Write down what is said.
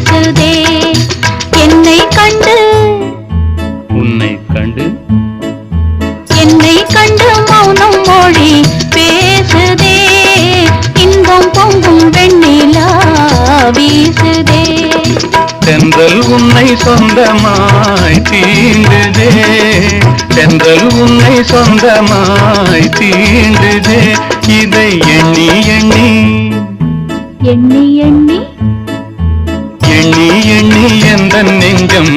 வீசுதே. என்னை கண்டு உன்னை கண்டு என்னை கண்டு மௌனம் மொழி பேசுதே. இன்பம் பொங்கும் வெண்ணிலா வீசுதே. தென்றல் உன்னை சொந்தமாய் தீண்டுதே. தென்றல் உன்னை சொந்தமாய் தீண்டுதே. இதை எண்ணி எண்ணி எண்ணி எண்ணி எண்ணி எண்ணி எந்த நெஞ்சம்